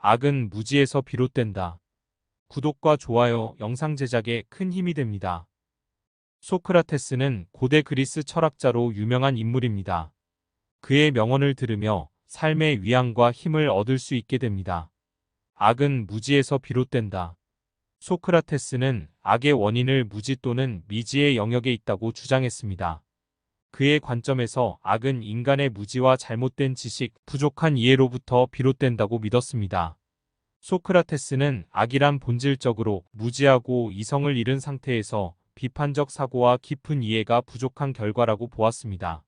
악은 무지에서 비롯된다. 구독과 좋아요, 영상 제작에 큰 힘이 됩니다. 소크라테스는 고대 그리스 철학자로 유명한 인물입니다. 그의 명언을 들으며 삶의 위안과 힘을 얻을 수 있게 됩니다. 악은 무지에서 비롯된다. 소크라테스는 악의 원인을 무지 또는 미지의 영역에 있다고 주장했습니다. 그의 관점에서 악은 인간의 무지와 잘못된 지식, 부족한 이해로부터 비롯된다고 믿었습니다. 소크라테스는 악이란 본질적으로 무지하고 이성을 잃은 상태에서 비판적 사고와 깊은 이해가 부족한 결과라고 보았습니다.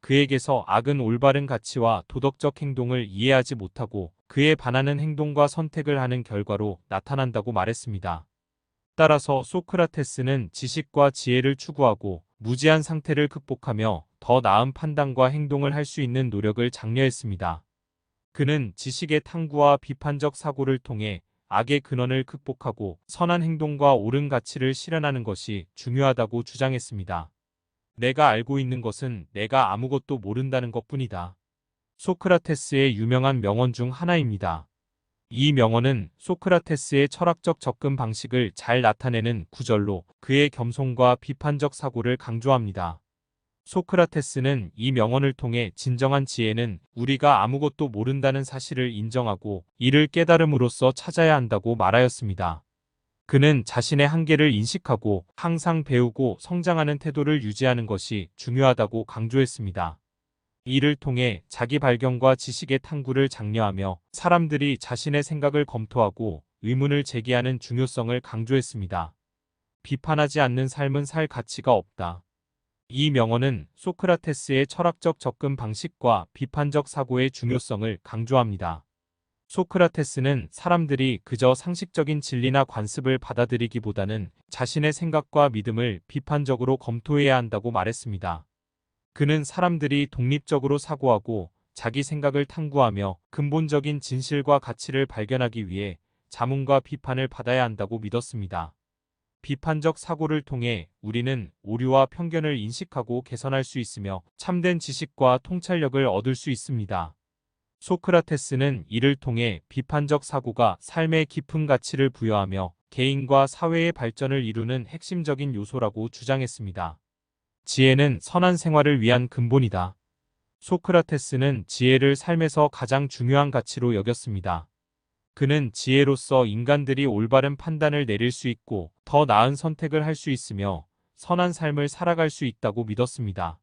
그에게서 악은 올바른 가치와 도덕적 행동을 이해하지 못하고 그에 반하는 행동과 선택을 하는 결과로 나타난다고 말했습니다. 따라서 소크라테스는 지식과 지혜를 추구하고 무지한 상태를 극복하며 더 나은 판단과 행동을 할 수 있는 노력을 장려했습니다. 그는 지식의 탐구와 비판적 사고를 통해 악의 근원을 극복하고 선한 행동과 옳은 가치를 실현하는 것이 중요하다고 주장했습니다. 내가 알고 있는 것은 내가 아무것도 모른다는 것뿐이다. 소크라테스의 유명한 명언 중 하나입니다. 이 명언은 소크라테스의 철학적 접근 방식을 잘 나타내는 구절로 그의 겸손과 비판적 사고를 강조합니다. 소크라테스는 이 명언을 통해 진정한 지혜는 우리가 아무것도 모른다는 사실을 인정하고 이를 깨달음으로써 찾아야 한다고 말하였습니다. 그는 자신의 한계를 인식하고 항상 배우고 성장하는 태도를 유지하는 것이 중요하다고 강조했습니다. 이를 통해 자기 발견과 지식의 탐구를 장려하며 사람들이 자신의 생각을 검토하고 의문을 제기하는 중요성을 강조했습니다. 비판하지 않는 삶은 살 가치가 없다. 이 명언은 소크라테스의 철학적 접근 방식과 비판적 사고의 중요성을 강조합니다. 소크라테스는 사람들이 그저 상식적인 진리나 관습을 받아들이기보다는 자신의 생각과 믿음을 비판적으로 검토해야 한다고 말했습니다. 그는 사람들이 독립적으로 사고하고 자기 생각을 탐구하며 근본적인 진실과 가치를 발견하기 위해 자문과 비판을 받아야 한다고 믿었습니다. 비판적 사고를 통해 우리는 오류와 편견을 인식하고 개선할 수 있으며 참된 지식과 통찰력을 얻을 수 있습니다. 소크라테스는 이를 통해 비판적 사고가 삶의 깊은 가치를 부여하며 개인과 사회의 발전을 이루는 핵심적인 요소라고 주장했습니다. 지혜는 선한 생활을 위한 근본이다. 소크라테스는 지혜를 삶에서 가장 중요한 가치로 여겼습니다. 그는 지혜로서 인간들이 올바른 판단을 내릴 수 있고 더 나은 선택을 할 수 있으며 선한 삶을 살아갈 수 있다고 믿었습니다.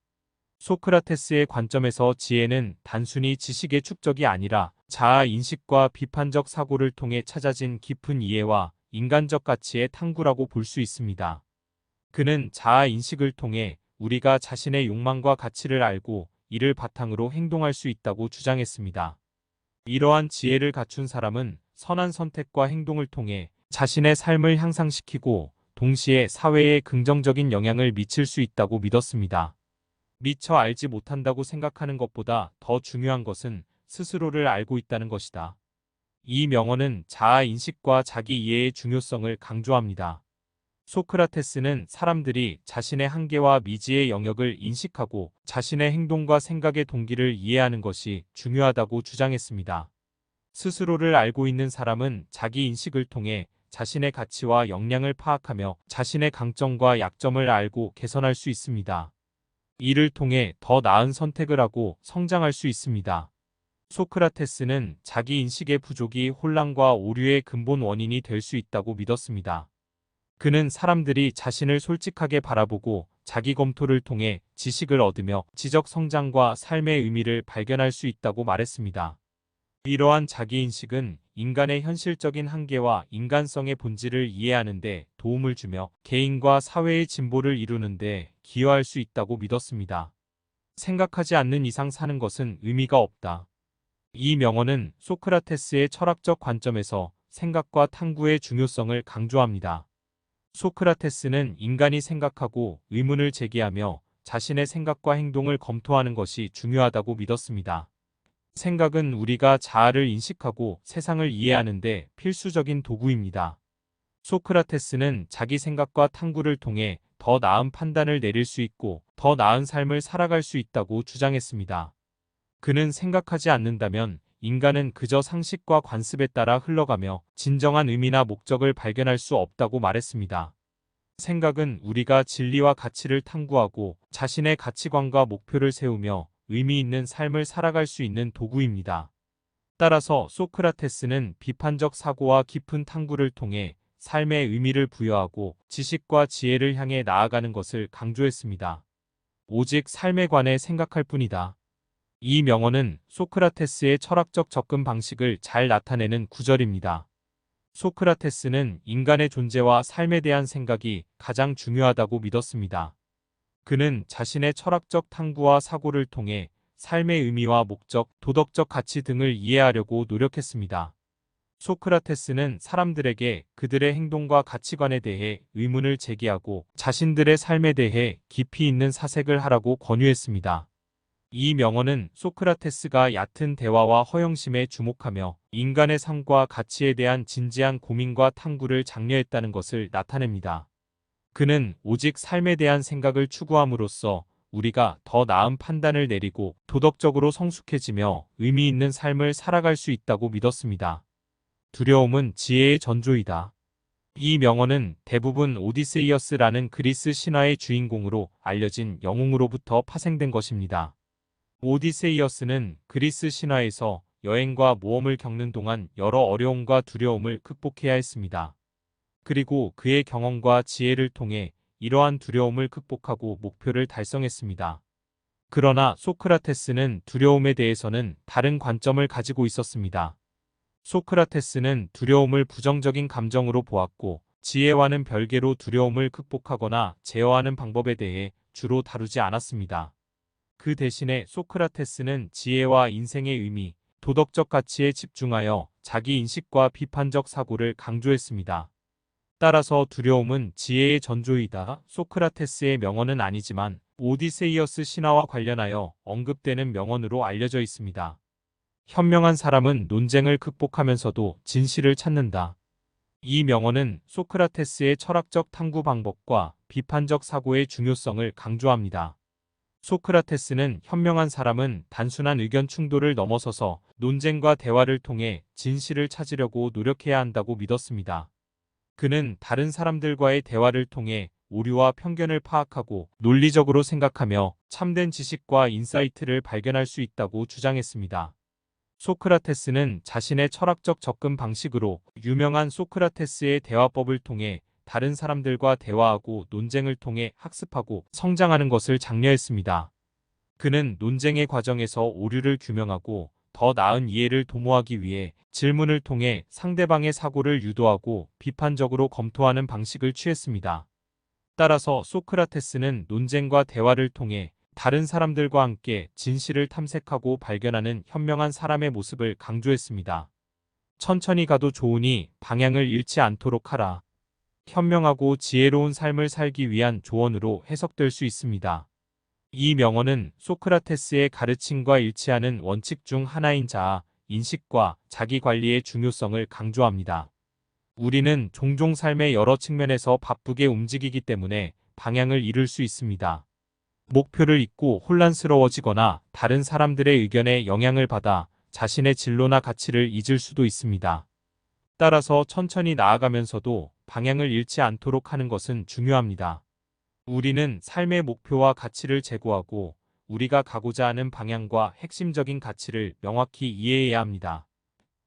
소크라테스의 관점에서 지혜는 단순히 지식의 축적이 아니라 자아 인식과 비판적 사고를 통해 찾아진 깊은 이해와 인간적 가치의 탐구라고 볼 수 있습니다. 그는 자아 인식을 통해 우리가 자신의 욕망과 가치를 알고 이를 바탕으로 행동할 수 있다고 주장했습니다. 이러한 지혜를 갖춘 사람은 선한 선택과 행동을 통해 자신의 삶을 향상시키고 동시에 사회에 긍정적인 영향을 미칠 수 있다고 믿었습니다. 미처 알지 못한다고 생각하는 것보다 더 중요한 것은 스스로를 알고 있다는 것이다. 이 명언은 자아 인식과 자기 이해의 중요성을 강조합니다. 소크라테스는 사람들이 자신의 한계와 미지의 영역을 인식하고 자신의 행동과 생각의 동기를 이해하는 것이 중요하다고 주장했습니다. 스스로를 알고 있는 사람은 자기 인식을 통해 자신의 가치와 역량을 파악하며 자신의 강점과 약점을 알고 개선할 수 있습니다. 이를 통해 더 나은 선택을 하고 성장할 수 있습니다. 소크라테스는 자기 인식의 부족이 혼란과 오류의 근본 원인이 될 수 있다고 믿었습니다. 그는 사람들이 자신을 솔직하게 바라보고 자기 검토를 통해 지식을 얻으며 지적 성장과 삶의 의미를 발견할 수 있다고 말했습니다. 이러한 자기인식은 인간의 현실적인 한계와 인간성의 본질을 이해하는 데 도움을 주며 개인과 사회의 진보를 이루는 데 기여할 수 있다고 믿었습니다. 생각하지 않는 이상 사는 것은 의미가 없다. 이 명언은 소크라테스의 철학적 관점에서 생각과 탐구의 중요성을 강조합니다. 소크라테스는 인간이 생각하고 의문을 제기하며 자신의 생각과 행동을 검토하는 것이 중요하다고 믿었습니다. 생각은 우리가 자아를 인식하고 세상을 이해하는 데 필수적인 도구입니다. 소크라테스는 자기 생각과 탐구를 통해 더 나은 판단을 내릴 수 있고 더 나은 삶을 살아갈 수 있다고 주장했습니다. 그는 생각하지 않는다면 인간은 그저 상식과 관습에 따라 흘러가며 진정한 의미나 목적을 발견할 수 없다고 말했습니다. 생각은 우리가 진리와 가치를 탐구하고 자신의 가치관과 목표를 세우며 의미 있는 삶을 살아갈 수 있는 도구입니다. 따라서 소크라테스는 비판적 사고와 깊은 탐구를 통해 삶의 의미를 부여하고 지식과 지혜를 향해 나아가는 것을 강조했습니다. 오직 삶에 관해 생각할 뿐이다. 이 명언은 소크라테스의 철학적 접근 방식을 잘 나타내는 구절입니다. 소크라테스는 인간의 존재와 삶에 대한 생각이 가장 중요하다고 믿었습니다. 그는 자신의 철학적 탐구와 사고를 통해 삶의 의미와 목적, 도덕적 가치 등을 이해하려고 노력했습니다. 소크라테스는 사람들에게 그들의 행동과 가치관에 대해 의문을 제기하고 자신들의 삶에 대해 깊이 있는 사색을 하라고 권유했습니다. 이 명언은 소크라테스가 얕은 대화와 허영심에 주목하며 인간의 삶과 가치에 대한 진지한 고민과 탐구를 장려했다는 것을 나타냅니다. 그는 오직 삶에 대한 생각을 추구함으로써 우리가 더 나은 판단을 내리고 도덕적으로 성숙해지며 의미 있는 삶을 살아갈 수 있다고 믿었습니다. 두려움은 지혜의 전조이다. 이 명언은 대부분 오디세이어스라는 그리스 신화의 주인공으로 알려진 영웅으로부터 파생된 것입니다. 오디세이어스는 그리스 신화에서 여행과 모험을 겪는 동안 여러 어려움과 두려움을 극복해야 했습니다. 그리고 그의 경험과 지혜를 통해 이러한 두려움을 극복하고 목표를 달성했습니다. 그러나 소크라테스는 두려움에 대해서는 다른 관점을 가지고 있었습니다. 소크라테스는 두려움을 부정적인 감정으로 보았고 지혜와는 별개로 두려움을 극복하거나 제어하는 방법에 대해 주로 다루지 않았습니다. 그 대신에 소크라테스는 지혜와 인생의 의미, 도덕적 가치에 집중하여 자기 인식과 비판적 사고를 강조했습니다. 따라서 두려움은 지혜의 전조이다. 소크라테스의 명언은 아니지만 오디세이어스 신화와 관련하여 언급되는 명언으로 알려져 있습니다. 현명한 사람은 논쟁을 극복하면서도 진실을 찾는다. 이 명언은 소크라테스의 철학적 탐구 방법과 비판적 사고의 중요성을 강조합니다. 소크라테스는 현명한 사람은 단순한 의견 충돌을 넘어서서 논쟁과 대화를 통해 진실을 찾으려고 노력해야 한다고 믿었습니다. 그는 다른 사람들과의 대화를 통해 오류와 편견을 파악하고 논리적으로 생각하며 참된 지식과 인사이트를 발견할 수 있다고 주장했습니다. 소크라테스는 자신의 철학적 접근 방식으로 유명한 소크라테스의 대화법을 통해 다른 사람들과 대화하고 논쟁을 통해 학습하고 성장하는 것을 장려했습니다. 그는 논쟁의 과정에서 오류를 규명하고 더 나은 이해를 도모하기 위해 질문을 통해 상대방의 사고를 유도하고 비판적으로 검토하는 방식을 취했습니다. 따라서 소크라테스는 논쟁과 대화를 통해 다른 사람들과 함께 진실을 탐색하고 발견하는 현명한 사람의 모습을 강조했습니다. 천천히 가도 좋으니 방향을 잃지 않도록 하라. 현명하고 지혜로운 삶을 살기 위한 조언으로 해석될 수 있습니다. 이 명언은 소크라테스의 가르침과 일치하는 원칙 중 하나인 자아, 인식과 자기 관리의 중요성을 강조합니다. 우리는 종종 삶의 여러 측면에서 바쁘게 움직이기 때문에 방향을 잃을 수 있습니다. 목표를 잊고 혼란스러워지거나 다른 사람들의 의견에 영향을 받아 자신의 진로나 가치를 잊을 수도 있습니다. 따라서 천천히 나아가면서도 방향을 잃지 않도록 하는 것은 중요합니다. 우리는 삶의 목표와 가치를 제고하고 우리가 가고자 하는 방향과 핵심적인 가치를 명확히 이해해야 합니다.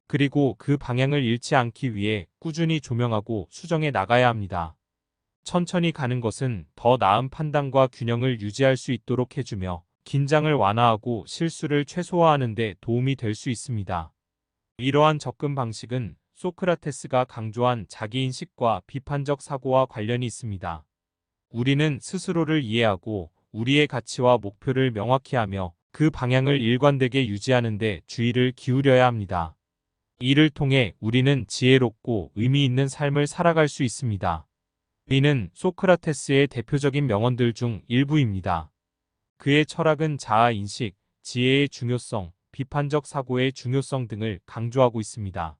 그리고 그 방향을 잃지 않기 위해 꾸준히 조명하고 수정해 나가야 합니다. 천천히 가는 것은 더 나은 판단과 균형을 유지할 수 있도록 해주며 긴장을 완화하고 실수를 최소화하는 데 도움이 될 수 있습니다. 이러한 접근 방식은 소크라테스가 강조한 자기인식과 비판적 사고와 관련이 있습니다. 우리는 스스로를 이해하고 우리의 가치와 목표를 명확히 하며 그 방향을 일관되게 유지하는 데 주의를 기울여야 합니다. 이를 통해 우리는 지혜롭고 의미 있는 삶을 살아갈 수 있습니다. 이는 소크라테스의 대표적인 명언들 중 일부입니다. 그의 철학은 자아인식, 지혜의 중요성, 비판적 사고의 중요성 등을 강조하고 있습니다.